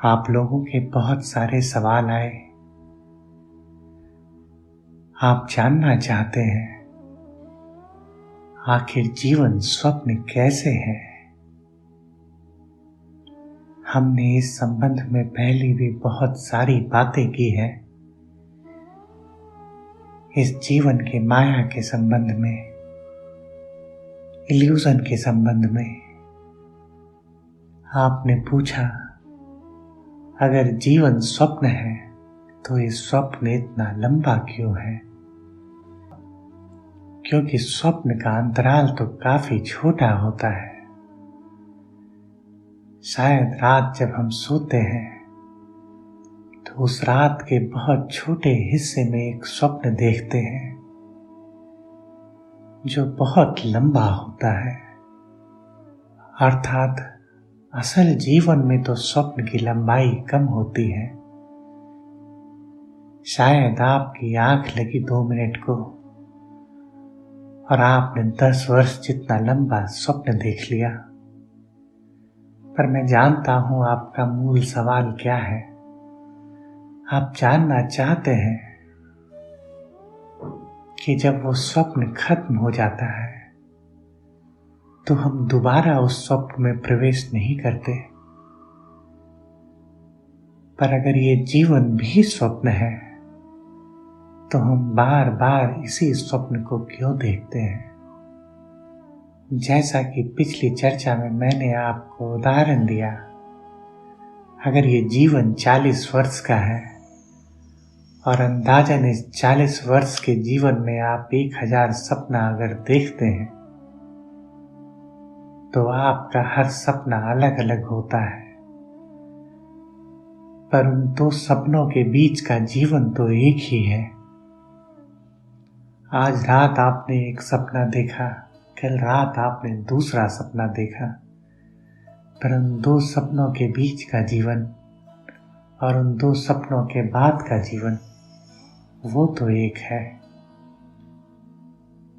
आप लोगों के बहुत सारे सवाल आए। आप जानना चाहते हैं आखिर जीवन स्वप्न कैसे है। हमने इस संबंध में पहले भी बहुत सारी बातें की हैं। इस जीवन के माया के संबंध में, इल्यूजन के संबंध में। आपने पूछा अगर जीवन स्वप्न है तो ये स्वप्न इतना लंबा क्यों है। क्योंकि स्वप्न का अंतराल तो काफी छोटा होता है। शायद रात जब हम सोते हैं तो उस रात के बहुत छोटे हिस्से में एक स्वप्न देखते हैं जो बहुत लंबा होता है। अर्थात असल जीवन में तो स्वप्न की लंबाई कम होती है। शायद आपकी आंख लगी 2 मिनट को और आपने 10 वर्ष जितना लंबा स्वप्न देख लिया। पर मैं जानता हूं आपका मूल सवाल क्या है। आप जानना चाहते हैं कि जब वो स्वप्न खत्म हो जाता है तो हम दोबारा उस स्वप्न में प्रवेश नहीं करते। पर अगर ये जीवन भी स्वप्न है तो हम बार बार इसी स्वप्न को क्यों देखते हैं। जैसा कि पिछली चर्चा में मैंने आपको उदाहरण दिया, अगर ये जीवन 40 वर्ष का है और अंदाजन इस 40 वर्ष के जीवन में आप 1000 सपना अगर देखते हैं तो आपका हर सपना अलग अलग होता है। पर उन 2 सपनों के बीच का जीवन तो एक ही है। आज रात आपने एक सपना देखा, कल रात आपने दूसरा सपना देखा, पर उन 2 सपनों के बीच का जीवन और उन 2 सपनों के बाद का जीवन वो तो एक है।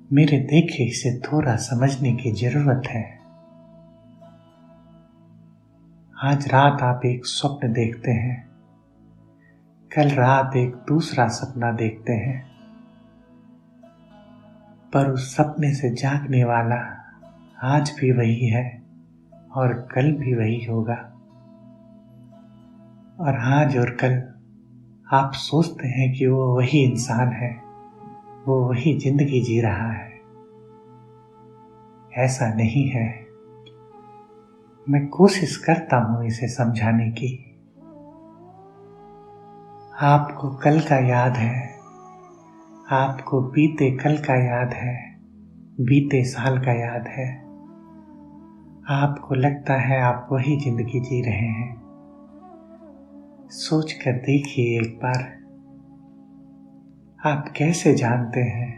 मेरे देखे इसे थोड़ा समझने की जरूरत है। आज रात आप एक स्वप्न देखते हैं, कल रात एक दूसरा सपना देखते हैं, पर उस सपने से जागने वाला आज भी वही है और कल भी वही होगा। और आज और कल आप सोचते हैं कि वो वही इंसान है, वो वही जिंदगी जी रहा है। ऐसा नहीं है। मैं कोशिश करता हूं इसे समझाने की। आपको कल का याद है, आपको बीते कल का याद है, बीते साल का याद है। आपको लगता है आप वही जिंदगी जी रहे हैं। सोच कर देखिए एक बार, आप कैसे जानते हैं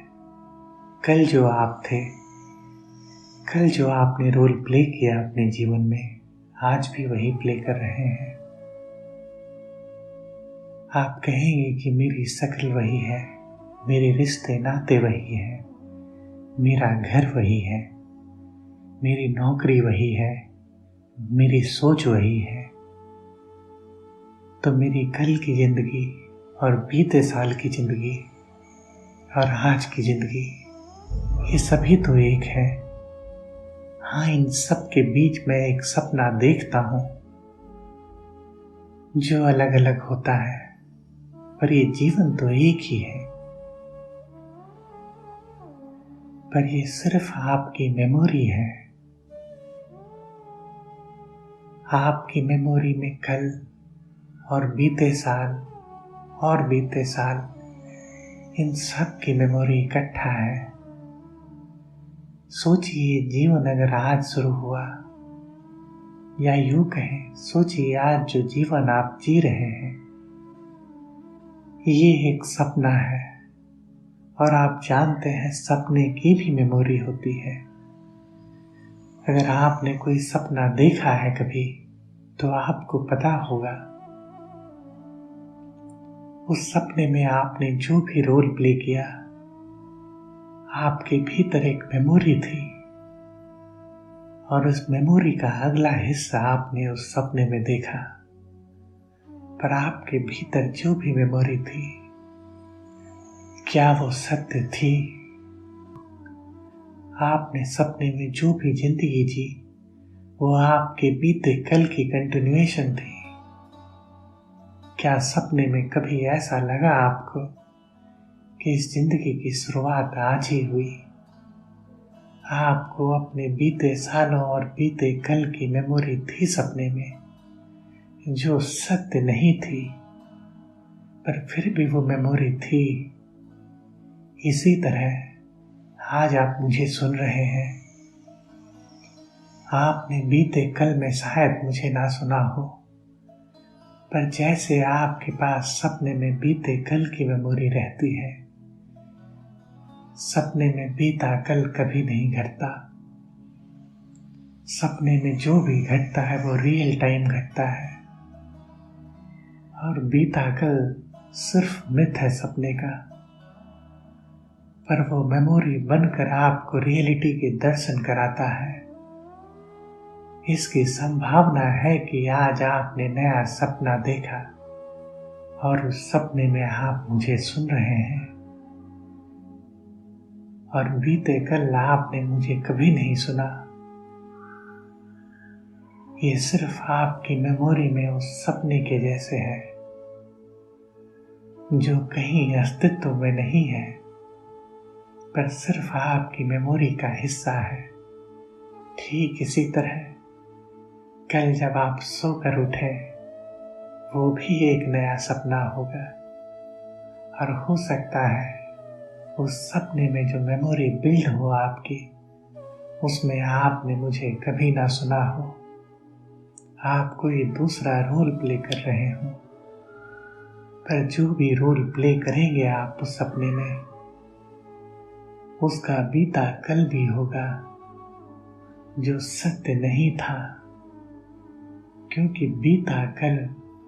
कल जो आप थे, कल जो आपने रोल प्ले किया अपने जीवन में, आज भी वही प्ले कर रहे हैं। आप कहेंगे कि मेरी शक्ल वही है, मेरे रिश्ते नाते वही हैं, मेरा घर वही है, मेरी नौकरी वही है, मेरी सोच वही है। तो मेरी कल की जिंदगी और बीते साल की जिंदगी और आज की जिंदगी, ये सभी तो एक है। हाँ, इन सब के बीच में एक सपना देखता हूं जो अलग अलग होता है, पर ये जीवन तो एक ही है। पर ये सिर्फ आपकी मेमोरी है। आपकी मेमोरी में कल और बीते साल और बीते साल, इन सब की मेमोरी इकट्ठा है। सोचिए जीवन अगर आज शुरू हुआ, या यूं कहें सोचिए आज जो जीवन आप जी रहे हैं ये एक सपना है। और आप जानते हैं सपने की भी मेमोरी होती है। अगर आपने कोई सपना देखा है कभी तो आपको पता होगा उस सपने में आपने जो भी रोल प्ले किया, आपके भीतर एक मेमोरी थी और उस मेमोरी का अगला हिस्सा आपने उस सपने में देखा। पर आपके भीतर जो भी मेमोरी थी, क्या वो सत्य थी? आपने सपने में जो भी जिंदगी जी, वो आपके बीते कल की कंटिन्यूएशन थी। क्या सपने में कभी ऐसा लगा आपको कि इस जिंदगी की शुरुआत आज ही हुई? आपको अपने बीते सालों और बीते कल की मेमोरी थी सपने में, जो सत्य नहीं थी, पर फिर भी वो मेमोरी थी। इसी तरह आज आप मुझे सुन रहे हैं। आपने बीते कल में शायद मुझे ना सुना हो, पर जैसे आपके पास सपने में बीते कल की मेमोरी रहती है, सपने में बीता कल कभी नहीं घटता। सपने में जो भी घटता है वो रियल टाइम घटता है, और बीता कल सिर्फ मिथ है सपने का, पर वो मेमोरी बनकर आपको रियलिटी के दर्शन कराता है। इसकी संभावना है कि आज आपने नया सपना देखा और उस सपने में आप मुझे सुन रहे हैं, और बीते कल आपने मुझे कभी नहीं सुना। ये सिर्फ आपकी मेमोरी में उस सपने के जैसे है, जो कहीं अस्तित्व में नहीं है, पर सिर्फ आपकी मेमोरी का हिस्सा है। ठीक इसी तरह कल जब आप सोकर उठे, वो भी एक नया सपना होगा, और हो सकता है उस सपने में जो मेमोरी बिल्ड हो आपकी, उसमें आपने मुझे कभी ना सुना हो। आप कोई दूसरा रोल प्ले कर रहे हो, पर जो भी रोल प्ले करेंगे आप उस सपने में, उसका बीता कल भी होगा जो सत्य नहीं था, क्योंकि बीता कल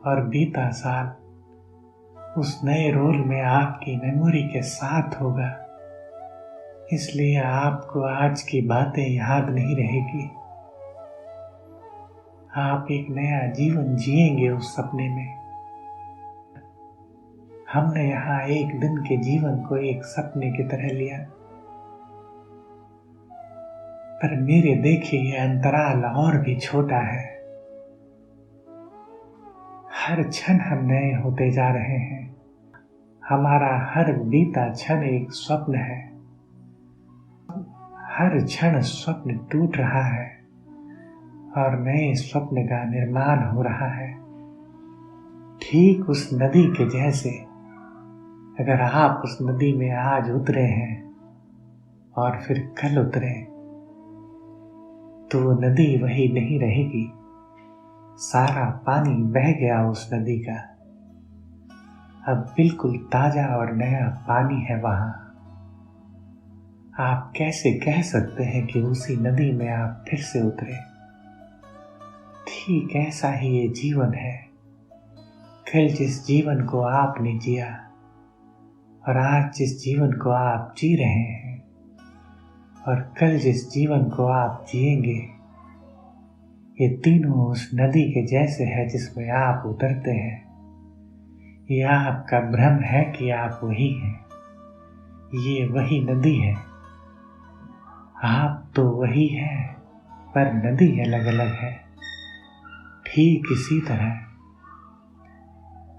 और बीता साल उस नए रोल में आपकी मेमोरी के साथ होगा। इसलिए आपको आज की बातें याद नहीं रहेगी। आप एक नया जीवन जिएंगे उस सपने में। हमने यहाँ एक दिन के जीवन को एक सपने की तरह लिया, पर मेरे देखिए ये अंतराल और भी छोटा है। हर क्षण हम नए होते जा रहे हैं। हमारा हर बीता क्षण एक स्वप्न है। हर क्षण स्वप्न टूट रहा है और नए स्वप्न का निर्माण हो रहा है। ठीक उस नदी के जैसे, अगर आप उस नदी में आज उतरे हैं और फिर कल उतरे, तो वो नदी वही नहीं रहेगी। सारा पानी बह गया उस नदी का। अब बिल्कुल ताजा और नया पानी है वहां। आप कैसे कह सकते हैं कि उसी नदी में आप फिर से उतरे? ठीक ऐसा ही ये जीवन है। कल जिस जीवन को आपने जिया और आज जिस जीवन को आप जी रहे हैं और कल जिस जीवन को आप जिएंगे, ये तीनों उस नदी के जैसे है जिसमें आप उतरते हैं। ये आपका भ्रम है कि आप वही हैं। ये वही नदी है। आप तो वही हैं, पर नदी अलग अलग है। ठीक इसी तरह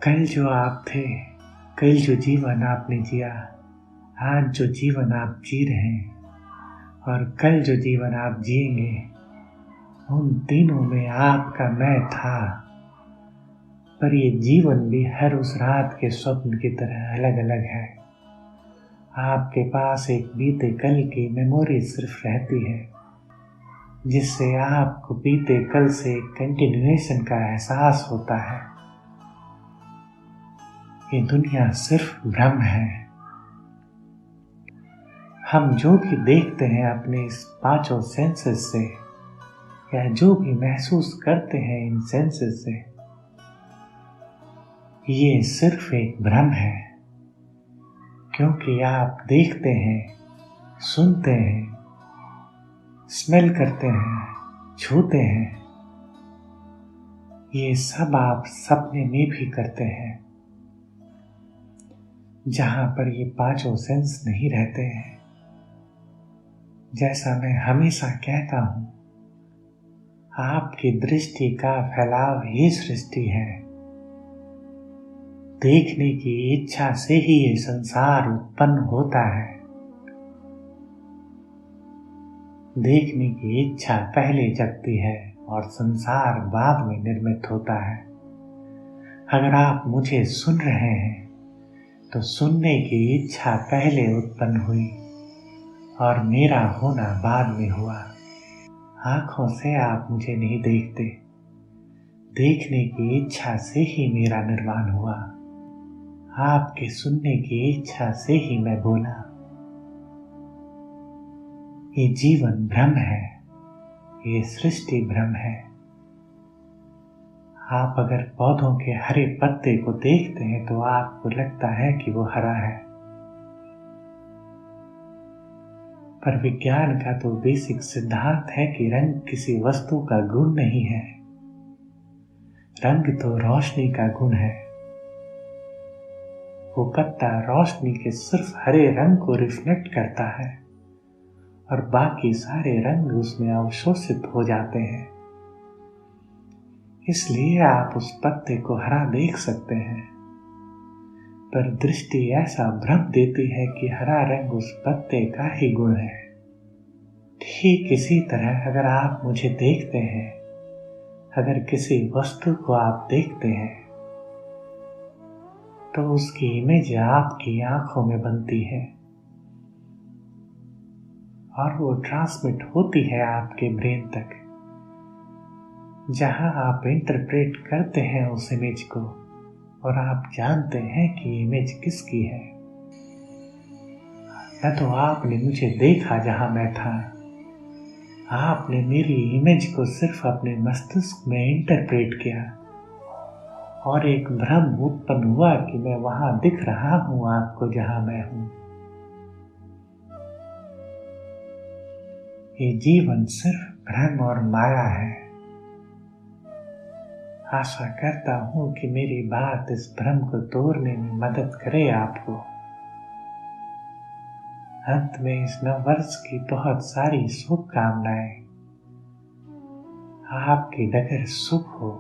कल जो आप थे, कल जो जीवन आपने जिया, आज जो जीवन आप जी रहे हैं और कल जो जीवन आप जिएंगे, उन तीनों में आपका मैं था। पर ये जीवन भी हर उस रात के स्वप्न की तरह अलग अलग है। आपके पास एक बीते कल की मेमोरी सिर्फ रहती है, जिससे आपको बीते कल से कंटिन्यूएशन का एहसास होता है। ये दुनिया सिर्फ भ्रम है। हम जो भी देखते हैं अपने इस पांचों सेंसेस से, या जो भी महसूस करते हैं इन सेंसेस से, ये सिर्फ एक भ्रम है। क्योंकि आप देखते हैं, सुनते हैं, स्मेल करते हैं, छूते हैं, ये सब आप सपने में भी करते हैं, जहां पर ये पांचों सेंस नहीं रहते हैं। जैसा मैं हमेशा कहता हूं, आपकी दृष्टि का फैलाव ही सृष्टि है। देखने की इच्छा से ही ये संसार उत्पन्न होता है। देखने की इच्छा पहले जगती है और संसार बाद में निर्मित होता है। अगर आप मुझे सुन रहे हैं तो सुनने की इच्छा पहले उत्पन्न हुई और मेरा होना बाद में हुआ। आंखों से आप मुझे नहीं देखते, देखने की इच्छा से ही मेरा निर्माण हुआ। आपके सुनने की इच्छा से ही मैं बोला। ये जीवन भ्रम है, ये सृष्टि भ्रम है। आप अगर पौधों के हरे पत्ते को देखते हैं तो आपको लगता है कि वो हरा है, पर विज्ञान का तो बेसिक सिद्धांत है कि रंग किसी वस्तु का गुण नहीं है। रंग तो रोशनी का गुण है। वो पत्ता रोशनी के सिर्फ हरे रंग को रिफ्लेक्ट करता है और बाकी सारे रंग उसमें अवशोषित हो जाते हैं। इसलिए आप उस पत्ते को हरा देख सकते हैं, पर दृष्टि ऐसा भ्रम देती है कि हरा रंग उस पत्ते का ही गुण है। ठीक इसी तरह अगर आप मुझे देखते हैं, अगर किसी वस्तु को आप देखते हैं, तो उसकी इमेज आपकी आंखों में बनती है और वो ट्रांसमिट होती है आपके ब्रेन तक, जहां आप इंटरप्रेट करते हैं उस इमेज को और आप जानते हैं कि इमेज किसकी है। न तो आपने मुझे देखा जहां मैं था, आपने मेरी इमेज को सिर्फ अपने मस्तिष्क में इंटरप्रेट किया और एक भ्रम उत्पन्न हुआ कि मैं वहां दिख रहा हूं आपको जहां मैं हूं। ये जीवन सिर्फ भ्रम और माया है। आशा करता हूं कि मेरी बात इस भ्रम को तोड़ने में मदद करे आपको। अंत में इस नव वर्ष की बहुत सारी शुभकामनाएं। आपकी डगर शुभ हो।